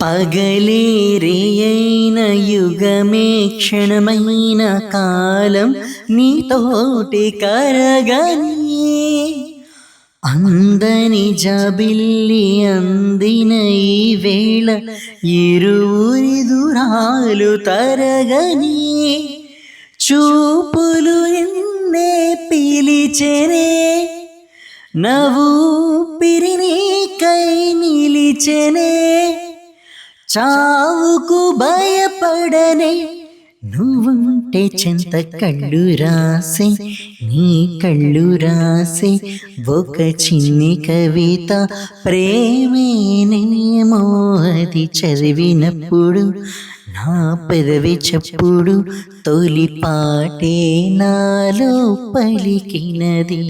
పగలే రేయైన యుగమే క్షణమైన కాలం నీతోటి కరగని అందని జబిల్లి అందిన ఈ వేళ ఇరువురి దూరాలు తరగని చూపులు నిన్నే పిలిచెనే నవ్వూపిరి కై నిలిచెనే చావుకు భయపడనే నువ్వుంటే చెంత కళ్ళు రాసే నీ కళ్ళు రాసే ఒక చిన్ని కవిత ప్రేమేనేమో అది చదివినప్పుడు నా పెదవి చప్పుడు తొలి పాటే నాలో పలికినది.